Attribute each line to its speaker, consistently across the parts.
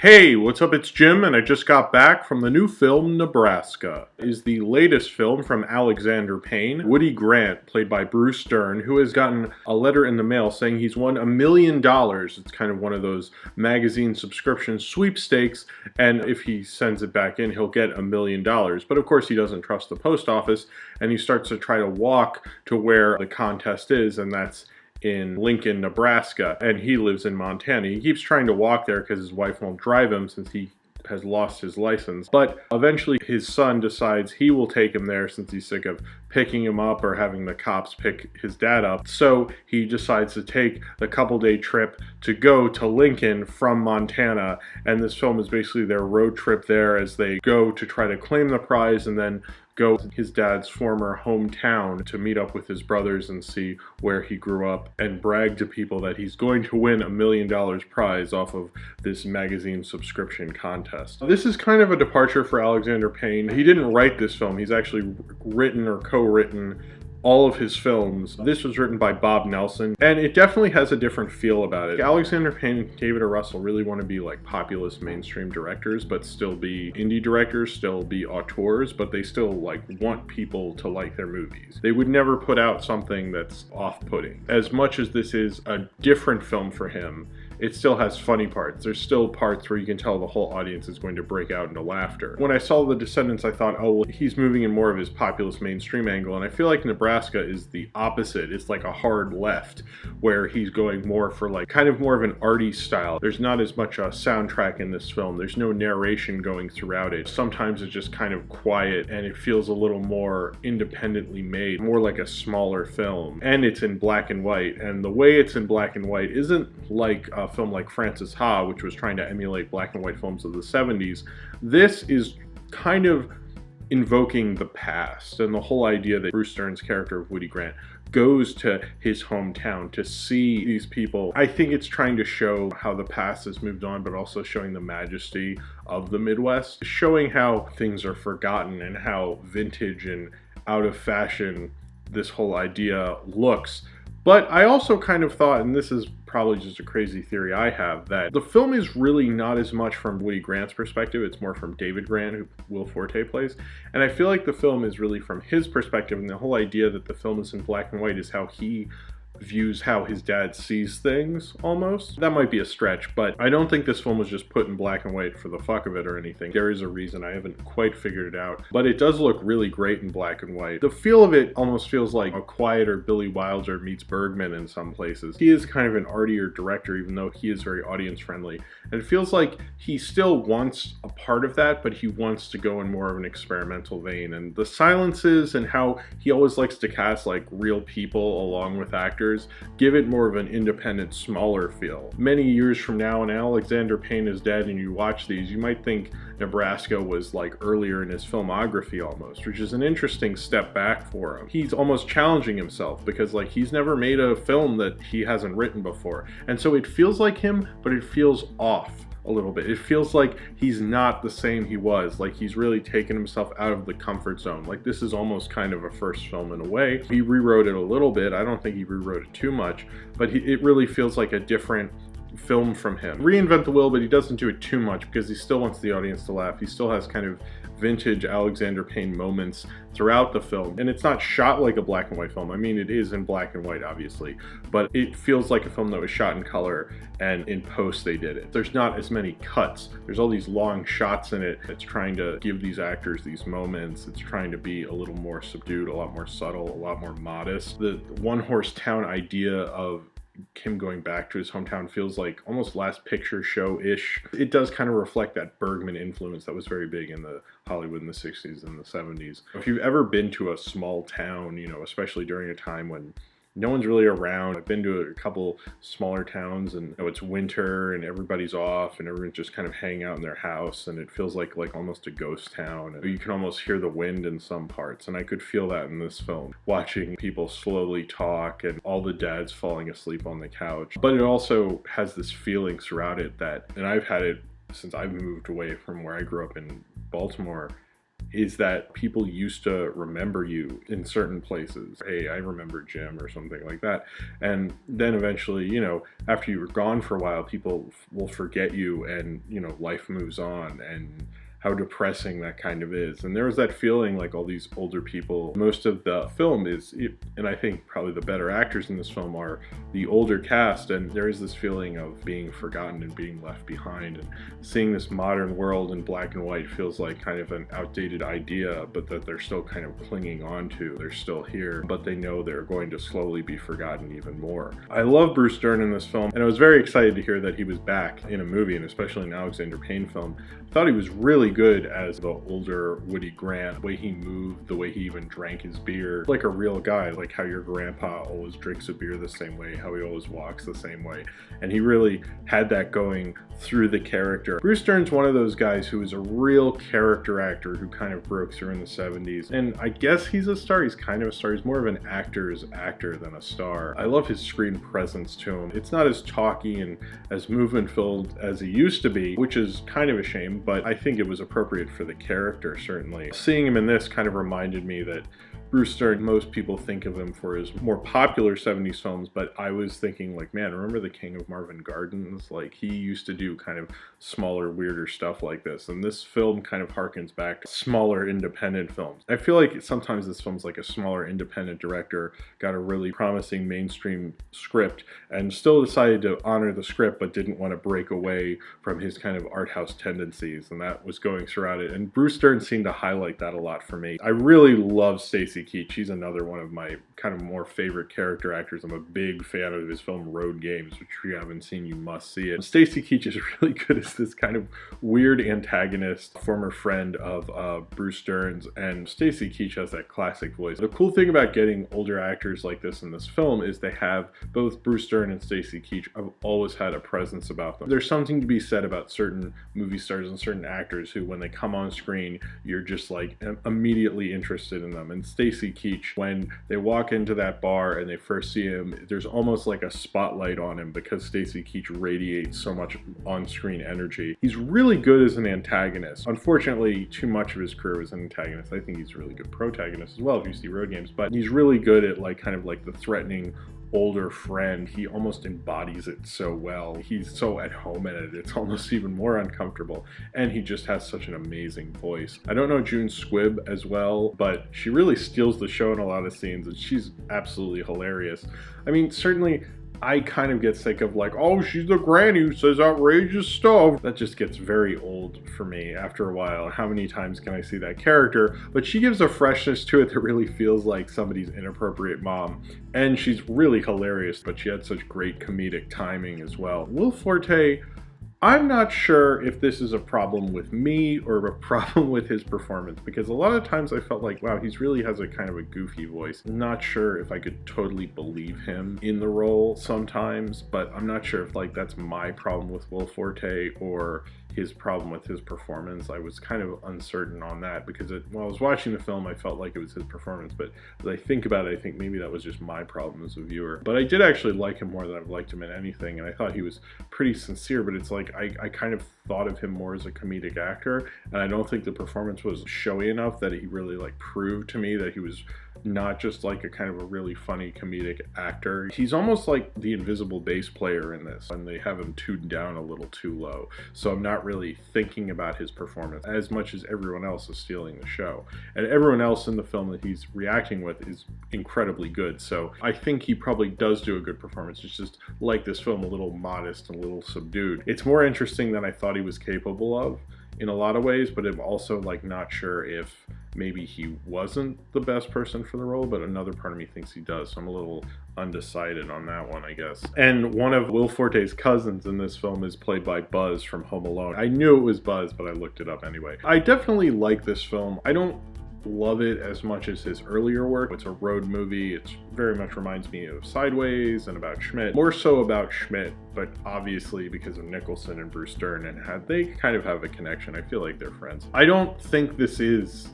Speaker 1: Hey, what's up? It's Jim, and I just got back from the new film Nebraska. It is the latest film from Alexander Payne. Woody Grant, played by Bruce Dern, who has gotten a letter in the mail saying he's won $1 million. It's kind of one of those magazine subscription sweepstakes, and if he sends it back in, he'll get $1 million. But of course, he doesn't trust the post office, and he starts to try to walk to where the contest is, and that's in Lincoln, Nebraska, and he lives in Montana. He keeps trying to walk there because his wife won't drive him since he has lost his license. But eventually his son decides he will take him there since he's sick of picking him up or having the cops pick his dad up. So he decides to take the couple-day trip to go to Lincoln from Montana. And this film is basically their road trip there as they go to try to claim the prize and then go to his dad's former hometown to meet up with his brothers and see where he grew up and brag to people that he's going to win $1 million prize off of this magazine subscription contest. This is kind of a departure for Alexander Payne. He didn't write this film. He's actually written or co-written all of his films. This was written by Bob Nelson, and it definitely has a different feel about it. Alexander Payne and David O. Russell really want to be like populist mainstream directors, but still be indie directors, still be auteurs, but they still like want people to like their movies. They would never put out something that's off-putting. As much as this is a different film for him, it still has funny parts. There's still parts where you can tell the whole audience is going to break out into laughter. When I saw The Descendants, I thought, oh, well, he's moving in more of his populist mainstream angle, and I feel like Nebraska is the opposite. It's like a hard left, where he's going more for like kind of more of an arty style. There's not as much a soundtrack in this film. There's no narration going throughout it. Sometimes it's just kind of quiet, and it feels a little more independently made, more like a smaller film. And it's in black and white, and the way it's in black and white isn't like a film like Frances Ha, which was trying to emulate black and white films of the 70s. This is kind of invoking the past and the whole idea that Bruce Dern's character of Woody Grant goes to his hometown to see these people. I think it's trying to show how the past has moved on, but also showing the majesty of the Midwest, showing how things are forgotten and how vintage and out of fashion this whole idea looks. But I also kind of thought, and this is probably just a crazy theory I have, that the film is really not as much from Woody Grant's perspective, it's more from David Grant, who Will Forte plays. And I feel like the film is really from his perspective, and the whole idea that the film is in black and white is how he views how his dad sees things, almost. That might be a stretch, but I don't think this film was just put in black and white for the fuck of it or anything. There is a reason. I haven't quite figured it out, but it does look really great in black and white. The feel of it almost feels like a quieter Billy Wilder meets Bergman in some places. He is kind of an artier director, even though he is very audience friendly. And it feels like he still wants a part of that, but he wants to go in more of an experimental vein. And the silences and how he always likes to cast like real people along with actors give it more of an independent, smaller feel. Many years from now, when Alexander Payne is dead and you watch these, you might think Nebraska was like earlier in his filmography almost, which is an interesting step back for him. He's almost challenging himself because like he's never made a film that he hasn't written before. And so it feels like him, but it feels off a little bit. It feels like he's not the same he was, like he's really taken himself out of the comfort zone. Like this is almost kind of a first film in a way. He rewrote it a little bit. I don't think he rewrote it too much, but it really feels like a different film from him. Reinvent the wheel, but he doesn't do it too much because he still wants the audience to laugh. He still has kind of vintage Alexander Payne moments throughout the film, and it's not shot like a black and white film. I mean, it is in black and white, obviously, but it feels like a film that was shot in color, and in post they did it. There's not as many cuts. There's all these long shots in it. It's trying to give these actors these moments. It's trying to be a little more subdued, a lot more subtle, a lot more modest. The one-horse town idea of him going back to his hometown feels like almost Last Picture Show-ish. It does kind of reflect that Bergman influence that was very big in the Hollywood in the 60s and the 70s. If you've ever been to a small town, you know, especially during a time when no one's really around. I've been to a couple smaller towns and it's winter and everybody's off and everyone's just kind of hanging out in their house, and it feels like almost a ghost town. You can almost hear the wind in some parts, and I could feel that in this film, watching people slowly talk and all the dads falling asleep on the couch. But it also has this feeling throughout it that, and I've had it since I've moved away from where I grew up in Baltimore, is that people used to remember you in certain places. Hey, I remember Jim or something like that. And then eventually, you know, after you were gone for a while, people will forget you and, you know, life moves on, and how depressing that kind of is. And there was that feeling like all these older people, most of the film is, and I think probably the better actors in this film are the older cast, and there is this feeling of being forgotten and being left behind. And seeing this modern world in black and white feels like kind of an outdated idea, but that they're still kind of clinging on to. They're still here, but they know they're going to slowly be forgotten even more. I love Bruce Dern in this film, and I was very excited to hear that he was back in a movie, and especially an Alexander Payne film. I thought he was really good as the older Woody Grant. The way he moved, the way he even drank his beer, like a real guy, like how your grandpa always drinks a beer the same way, how he always walks the same way. And he really had that going through the character. Bruce Dern's one of those guys who is a real character actor who kind of broke through in the 70s. And I guess he's a star. He's kind of a star. He's more of an actor's actor than a star. I love his screen presence to him. It's not as talky and as movement filled as he used to be, which is kind of a shame, but I think it was appropriate for the character, certainly. Seeing him in this kind of reminded me that Bruce Dern, most people think of him for his more popular 70s films, but I was thinking like, man, remember The King of Marvin Gardens? Like, he used to do kind of smaller, weirder stuff like this, and this film kind of harkens back to smaller independent films. I feel like sometimes this film's like a smaller independent director got a really promising mainstream script and still decided to honor the script, but didn't want to break away from his kind of art house tendencies, and that was going throughout it. And Bruce Dern seemed to highlight that a lot for me. I really love Stacy Keach. She's another one of my kind of more favorite character actors. I'm a big fan of his film Road Games, which if you haven't seen, you must see it. Stacy Keach is really good as this kind of weird antagonist, former friend of Bruce Dern's, and Stacy Keach has that classic voice. The cool thing about getting older actors like this in this film is they have, both Bruce Dern and Stacy Keach have always had a presence about them. There's something to be said about certain movie stars and certain actors who, when they come on screen, you're just like immediately interested in them. And Stacy Keach, when they walk into that bar and they first see him, there's almost like a spotlight on him because Stacy Keach radiates so much on-screen energy. He's really good as an antagonist. Unfortunately, too much of his career was an antagonist. I think he's a really good protagonist as well if you see Road Games, but he's really good at like kind of like the threatening older friend. He almost embodies it so well. He's so at home in it, it's almost even more uncomfortable. And he just has such an amazing voice. I don't know June Squibb as well, but she really steals the show in a lot of scenes, and she's absolutely hilarious. I mean, certainly I kind of get sick of like, oh, she's the granny who says outrageous stuff. That just gets very old for me after a while. How many times can I see that character? But she gives a freshness to it that really feels like somebody's inappropriate mom. And she's really hilarious, but she had such great comedic timing as well. Will Forte, I'm not sure if this is a problem with me or a problem with his performance, because a lot of times I felt like, wow, he really has a kind of a goofy voice. Not sure if I could totally believe him in the role sometimes, but I'm not sure if like that's my problem with Will Forte or his problem with his performance. I was kind of uncertain on that because while I was watching the film, I felt like it was his performance, but as I think about it, I think maybe that was just my problem as a viewer. But I did actually like him more than I've liked him in anything, and I thought he was pretty sincere, but it's like I kind of thought of him more as a comedic actor, and I don't think the performance was showy enough that he really like proved to me that he was not just like a kind of a really funny comedic actor. He's almost like the invisible bass player in this, and they have him tuned down a little too low. So I'm not really thinking about his performance as much as everyone else is stealing the show. And everyone else in the film that he's reacting with is incredibly good. So I think he probably does do a good performance. It's just like this film, a little modest and a little subdued. It's more interesting than I thought he was capable of in a lot of ways, but I'm also like not sure if maybe he wasn't the best person for the role, but another part of me thinks he does. So I'm a little undecided on that one, I guess. And one of Will Forte's cousins in this film is played by Buzz from Home Alone. I knew it was Buzz, but I looked it up anyway. I definitely like this film. I don't love it as much as his earlier work. It's a road movie. It very much reminds me of Sideways and about Schmidt. More so about Schmidt, but obviously because of Nicholson and Bruce Dern, and they kind of have a connection. I feel like they're friends. I don't think this is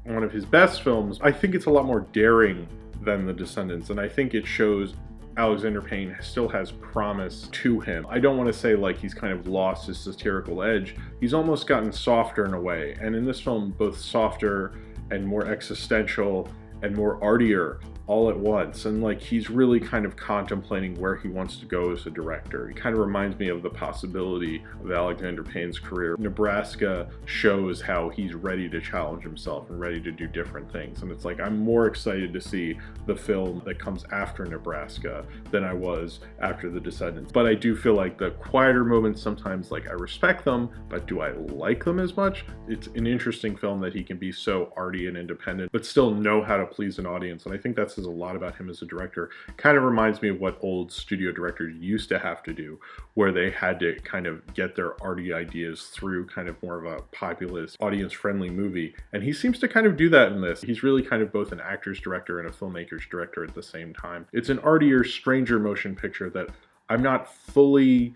Speaker 1: one of his best films. I think it's a lot more daring than The Descendants, and I think it shows Alexander Payne still has promise to him. I don't want to say like he's kind of lost his satirical edge. He's almost gotten softer in a way, and in this film, both softer and more existential and more artier all at once. And like he's really kind of contemplating where he wants to go as a director. He kind of reminds me of the possibility of Alexander Payne's career. Nebraska shows how he's ready to challenge himself and ready to do different things. And it's like, I'm more excited to see the film that comes after Nebraska than I was after The Descendants. But I do feel like the quieter moments sometimes, like I respect them, but do I like them as much? It's an interesting film that he can be so arty and independent, but still know how to please an audience. And I think that says a lot about him as a director. Kind of reminds me of what old studio directors used to have to do, where they had to kind of get their arty ideas through kind of more of a populist, audience-friendly movie. And he seems to kind of do that in this. He's really kind of both an actor's director and a filmmaker's director at the same time. It's an artier, stranger motion picture that I'm not fully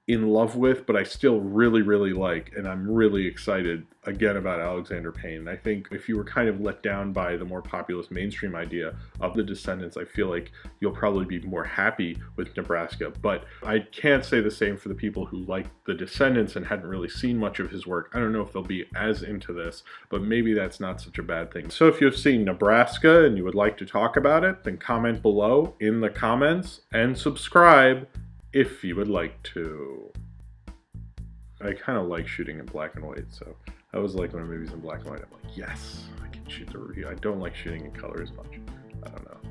Speaker 1: in love with, but I still really, really like, and I'm really excited again about Alexander Payne. I think if you were kind of let down by the more populist mainstream idea of The Descendants, I feel like you'll probably be more happy with Nebraska. But I can't say the same for the people who like The Descendants and hadn't really seen much of his work. I don't know if they'll be as into this, but maybe that's not such a bad thing. So if you've seen Nebraska and you would like to talk about it, then comment below in the comments and subscribe if you would like to. I kind of like shooting in black and white, so I always like when a movie's in black and white. I'm like, yes, I can shoot the review. I don't like shooting in color as much. I don't know.